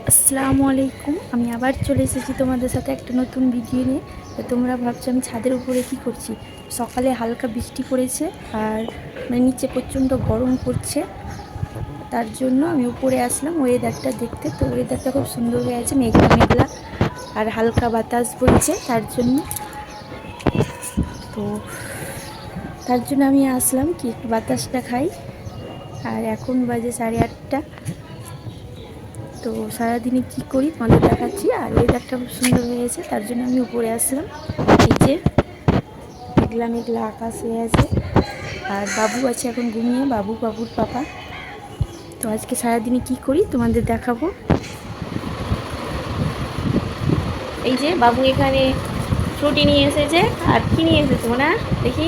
আসসালামু আলাইকুম। আমি আবার চলে এসেছি তোমাদের সাথে একটা নতুন ভিডিও নিয়ে। তো তোমরা ভাবছো আমি ছাদের উপরে কী করছি। সকালে হালকা বৃষ্টি পড়েছে আর নিচে প্রচণ্ড গরম পড়ছে, তার জন্য আমি উপরে আসলাম ওয়েদারটা দেখতে। তো ওয়েদারটা খুব সুন্দর হয়ে আছে, মেঘলা মেঘলা আর হালকা বাতাস বইছে, তার জন্য আমি আসলাম কি একটু বাতাসটা খাই। আর এখন বাজে 8:30। তো সারাদিনে কী করি তোমাদের দেখাচ্ছি। আর ওয়েদারটা খুব সুন্দর হয়েছে, তার জন্য আমি উপরে আসলাম। এই যে মেঘলা মেঘলা আকাশ হয়ে আছে আর বাবু আছে এখন ঘুমিয়ে, বাবুর পাপা। তো আজকে সারাদিনে কী করি তোমাদের দেখাবো। এই যে বাবু এখানে ফ্রুটি নিয়ে এসেছে। আর কি নিয়ে এসেছে না দেখি,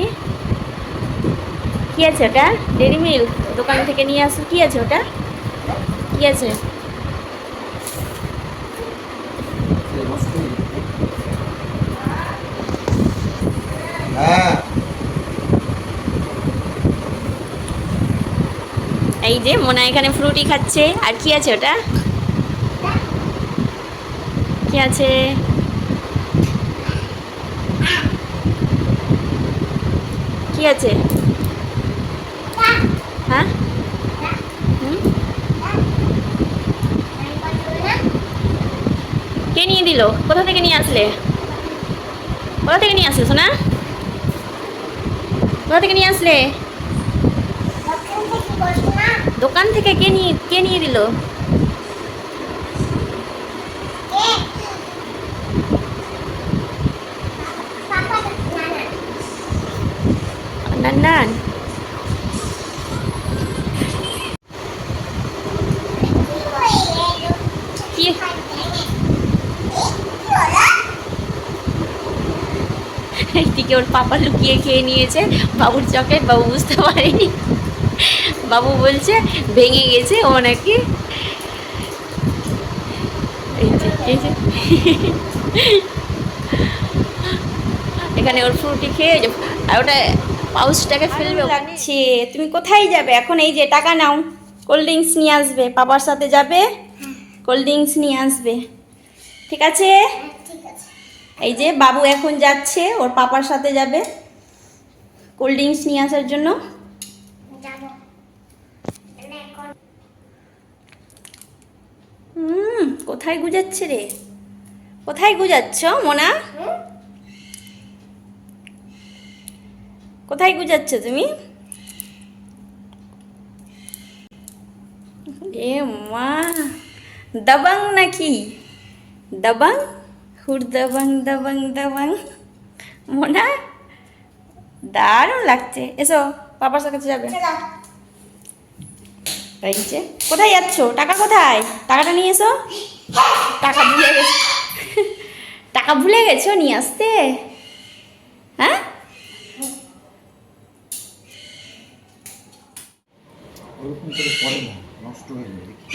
কী আছে ওটা? ডেরি মিল্ক দোকান থেকে নিয়ে আসো। কী আছে ওটা, কী আছে? এই যে মোনা এখানে ফ্রুটি খাচ্ছে। আর কি আছে ওটা, কি আছে? কি আছে? হ্যাঁ, কে নিয়ে দিল? কোথা থেকে নিয়ে আসলে? কোথা থেকে নিয়ে আসলে সোনা? কোথা থেকে নিয়ে আসলে? দোকান থেকে কে নিয়ে দিল? নান্নান। কি এইদিকে ওর পাপা লুকিয়ে খেয়ে নিয়েছে বাবুর চকলেট। বাবু বুঝতে পারেনি, বাবু বলছে ভেঙে গেছে ও নাকি। এই যে এখানে ওর ফ্রুটি খেয়ে আর ওটা পাউচটাকে ফেলবে লাগছে। তুমি কোথায় যাবে এখন? এই যে টাকা নাও, কোল্ড ড্রিঙ্কস নিয়ে আসবে, পাপার সাথে যাবে, কোল্ড ড্রিঙ্কস নিয়ে আসবে, ঠিক আছে? এই যে বাবু এখন যাচ্ছে, ওর পাপার সাথে যাবে কোল্ড ড্রিঙ্কস নিয়ে আসার জন্য। কোথায় গুজাচ্ছে রে? কোথায় গুজাচ্ছ মোনা? কোথায় গুজাচ্ছ তুমি? এ মা, দাবাং নাকি? দাবাং, হুর দাবাং দাবাং দাবাং। মোনা দারুণ লাগছে। এসো পাপার সাথে যাবে। এই যে কোথায় যাচ্ছ? টাকা কোথায়? টাকাটা নিয়ে এসো। টাকা ভুলে গেছো, টাকা ভুলে গেছো নিয়ে আসতে? হ্যাঁ,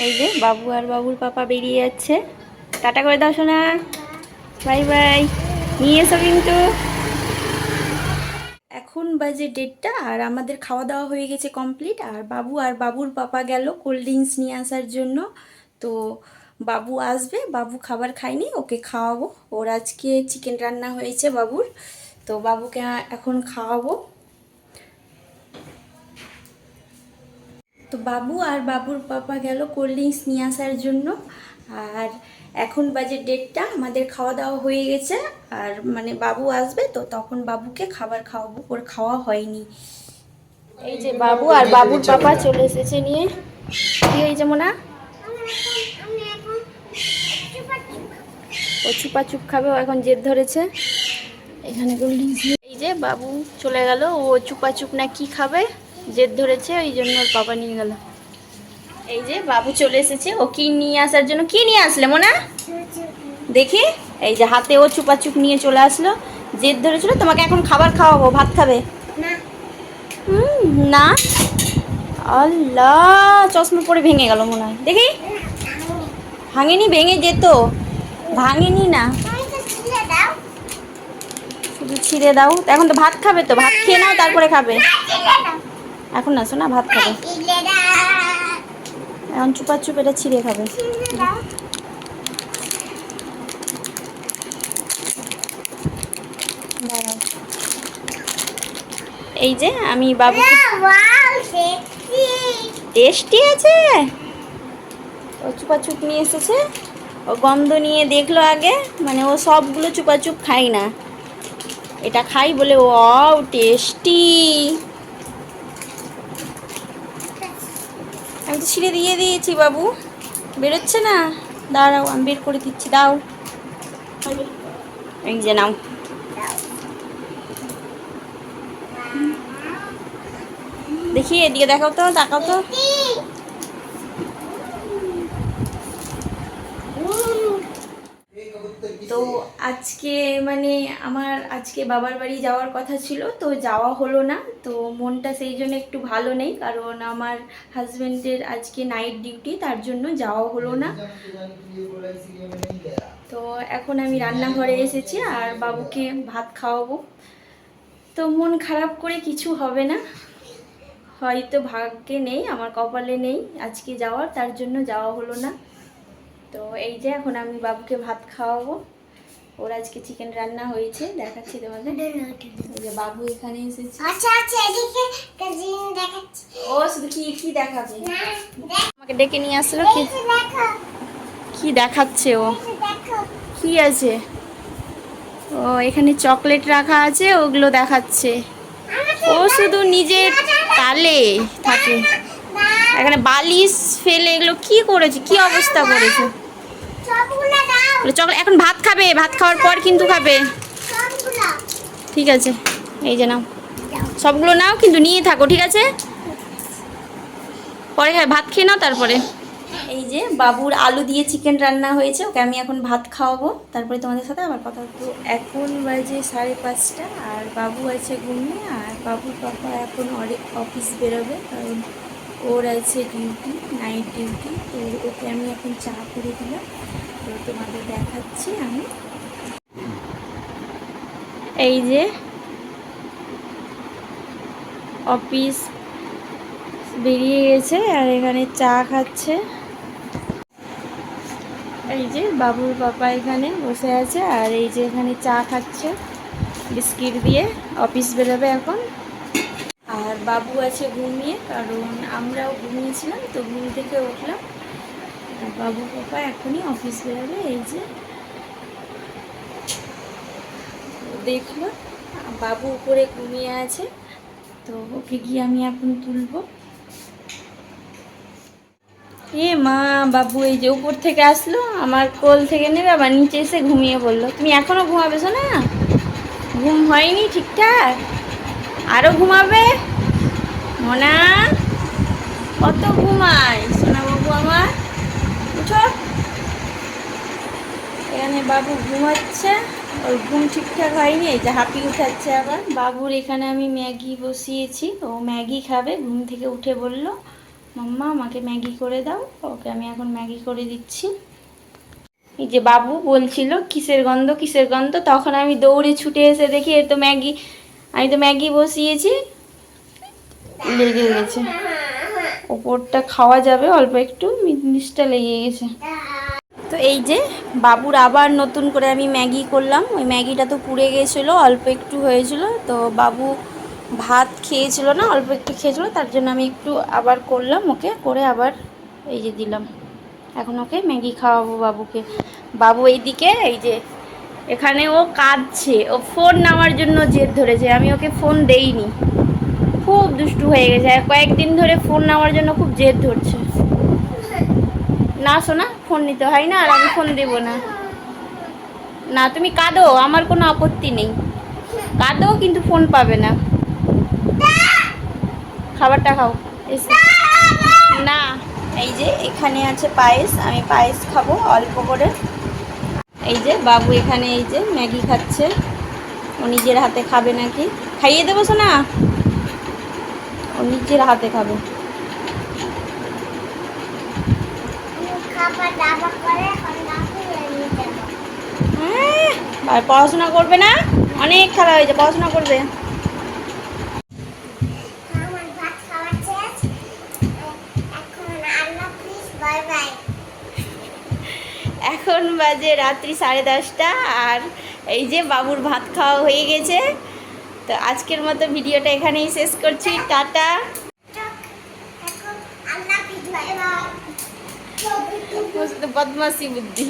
এই যে বাবু আর বাবুর পাপা বেরিয়ে যাচ্ছে। টাটা করে দাও শোনা, বাই বাই। নিয়ে এসো কিন্তু। এখন বাজে 1:30 আর আমাদের খাওয়া দাওয়া হয়ে গেছে কমপ্লিট। আর বাবু আর বাবুর পাপা গেল কোল্ড ড্রিঙ্কস নিয়ে আসার জন্য। তো বাবু আসবে, বাবু খাবার খায়নি, ওকে খাওয়াবো। ওর আজকে চিকেন রান্না হয়েছে বাবুর, তো বাবুকে এখন খাওয়াবো। তো বাবু আর বাবুর পাপা গেল কোল্ড ড্রিঙ্কস নিয়ে আসার জন্য। আর এখন বাজে 1:30, আমাদের খাওয়া দাওয়া হয়ে গেছে। আর বাবু আসবে তো তখন বাবুকে খাবার খাওয়াবো, ওর খাওয়া হয়নি। এই যে বাবু আর বাবুর পাপা চলে এসেছে নিয়ে। কি হয়েছে মোনা? ও চুপা চুপ খাবে, ও এখন জেদ ধরেছে। এখানে কোল্ড ড্রিঙ্কস। এই যে বাবু চলে গেল, ও চুপা চুপ না কি খাবে, জেদ ধরেছে, ওই জন্য ওর পাপা নিয়ে গেল। এই যে বাবু চলে এসেছে, ও কি নিয়ে আসার জন্য। কি নিয়ে আসলে মোনা দেখি? এই যে হাতে ও চুপা চুপ নিয়ে চলে আসলো, জেদ ধরেছিল। তোমাকে এখন খাবার খাওয়াবো, ভাত খাবে না? আল্লাহ, চশমা পরে ভেঙে গেল মনে হয়। দেখি, ভাঙেনি, ভেঙে যেত, ভাঙেনি না, শুধু ছিঁড়ে দাও। এখন তো ভাত খাবে, তো ভাত খেয়ে নাও তারপরে খাবে। এখন না শোনা, ভাত খাবে এখন, চুপা চুপ এটা ছিঁড়ে খাবে। দাঁড়াও। এই যে আমি বাবুকে, টেস্টি আছে। ও চুপাচুপ নিয়ে এসেছে, ও গন্ধ নিয়ে দেখলো আগে, মানে ও সবগুলো চুপাচুপ খাই না, এটা খাই বলে ও টেস্টি। আমি তো ছিঁড়ে দিয়ে দিয়েছি বাবু, বেরোচ্ছে না, দাঁড়াও আমি বের করে দিচ্ছি, দাও। এই যে নাও। দেখি এদিকে দেখাও তো, তাকাও তো। তো আজকে মানে আমার আজকে বাবার বাড়ি যাওয়ার কথা ছিল, তো যাওয়া হলো না। তো মনটা সেই জন্য একটু ভালো নেই, কারণ আমার হাজব্যান্ডের আজকে নাইট ডিউটি, তার জন্য যাওয়া হলো না। তো এখন আমি রান্নাঘরে এসেছি আর বাবুকে ভাত খাওয়াবো। তো মন খারাপ করে কিছু হবে না, হয়তো ভাগ্যে নেই, আমার কপালে নেই আজকে যাওয়ার, তার জন্য যাওয়া হলো না। তো এই যে এখন আমি বাবুকে ভাত খাওয়াবো। ওর আজকে চিকেন রান্না হয়েছে, দেখাচ্ছি তোমাদের। এই যে বাবু এখানে এসেছে। আচ্ছা আচ্ছা, এদিকে কাজিন দেখাচ্ছি। ও শুধু কি কি দেখাবে, আমাকে ডেকে নিয়ে আসলো। কি কি দেখাচ্ছে ও, কি আছে? ও এখানে চকলেট রাখা আছে, ওগুলো দেখাচ্ছে। ও শুধু নিজের তালে থাকে, এখানে বালিশ ফেলে এগুলো কি করেছে, কি অবস্থা করেছে। চকলেট এখন ভাত খাবে, ভাত খাওয়ার পর কিন্তু খাবে, ঠিক আছে? এই যে নাও, সবগুলো নাও, কিন্তু নিয়ে থাকো, ঠিক আছে? পরে খাবে, ভাত খেয়ে নাও তারপরে। এই যে বাবুর আলু দিয়ে চিকেন রান্না হয়েছে, ওকে আমি এখন ভাত খাওয়াবো, তারপরে তোমাদের সাথে আবার কথা বলবো। এখন বাজে 5:30 আর বাবু আছে ঘুমিয়ে, আর বাবুর পাপা এখন অফিস বেরোবে, কারণ ওর আছে ডিউটি, নাইট ডিউটি। তো ওকে আমি এখন চা করে দিলাম, তো তোমাদের দেখাচ্ছি আমি। এই যে অফিস বেরিয়ে গেছে আর এখানে চা খাচ্ছে। এই যে বাবুর পাপা এখানে বসে আছে, আর এই যে এখানে চা খাচ্ছে বিস্কিট দিয়ে, অফিস বেরোবে এখন। আর বাবু আছে ঘুমিয়ে, কারণ আমরাও ঘুমিয়েছিলাম, তো ঘুম থেকে উঠলাম। আর বাবু পাপা এখনই অফিস বেরোবে। এই যে দেখলো বাবু উপরে ঘুমিয়ে আছে, তো ওকে গিয়ে আমি এখন তুলবো। এ মা, বাবু এই যে উপর থেকে আসলো, আমার কোল থেকে নেবে, আবার নিচে এসে ঘুমিয়ে পড়লো। তুমি এখনো ঘুমাবে শোনা? ঘুম হয়নি ঠিকঠাক, আরো ঘুমাবে? মোনা কত ঘুমায় সোনা বাবু আমার, উঠো। এখানে বাবু ঘুমাচ্ছে, ওর ঘুম ঠিকঠাক হয়নি, এই যে হাঁপি উঠাচ্ছে আবার। বাবুর এখানে আমি ম্যাগি বসিয়েছি, ও ম্যাগি খাবে, ঘুম থেকে উঠে বলল মাম্মা আমাকে ম্যাগি করে দাও, ওকে আমি এখন ম্যাগি করে দিচ্ছি। এই যে বাবু বলছিল কিসের গন্ধ কিসের গন্ধ, তখন আমি দৌড়ে ছুটে এসে দেখি এ তো ম্যাগি, আমি তো ম্যাগি বসিয়েছি, লেগে গেছে। ওপরটা খাওয়া যাবে, অল্প একটু নিচটা লেগে গেছে। তো এই যে বাবুর আবার নতুন করে আমি ম্যাগি করলাম, ওই ম্যাগিটা তো পুড়ে গিয়েছিলো, অল্প একটু হয়েছিল, তো বাবু ভাত খেয়েছিল না, অল্প একটু খেয়েছিল, তার জন্য আমি একটু আবার করলাম, ওকে করে আবার এই যে দিলাম। এখন ওকে ম্যাগি খাওয়াবো বাবুকে। বাবু এইদিকে এই যে এখানে ও কাঁদছে, ও ফোন নেওয়ার জন্য জেদ ধরেছে, আমি ওকে ফোন দেইনি, খুব দুষ্টু হয়ে গেছে, আর কয়েকদিন ধরে ফোন নেওয়ার জন্য খুব জেদ ধরছে। না শোনা, ফোন নিতে হয় না, আর আমি ফোন দেব না। না তুমি কাঁদো, আমার কোনো আপত্তি নেই, কাঁদো কিন্তু ফোন পাবে না। খাবারটা খাও এসে। না এই যে এখানে আছে পায়েস, আমি পায়েস খাবো অল্প করে। এই যে বাবু এখানে এই যে ম্যাগি খাচ্ছে, ও নিজের হাতে খাবে নাকি, খাইয়ে দেবো শোনা, ও নিজের হাতে খাবে। আর পড়াশোনা করবে না, অনেক খেলা হয়েছে, পড়াশোনা করবে। এখন বাজে রাত্রি 10:30 আর এই যে বাবুর ভাত খাওয়া হয়ে গেছে। তো আজকের মতো ভিডিওটা এখানেই শেষ করছি। টাটা। বদমাসি বুদ্ধি।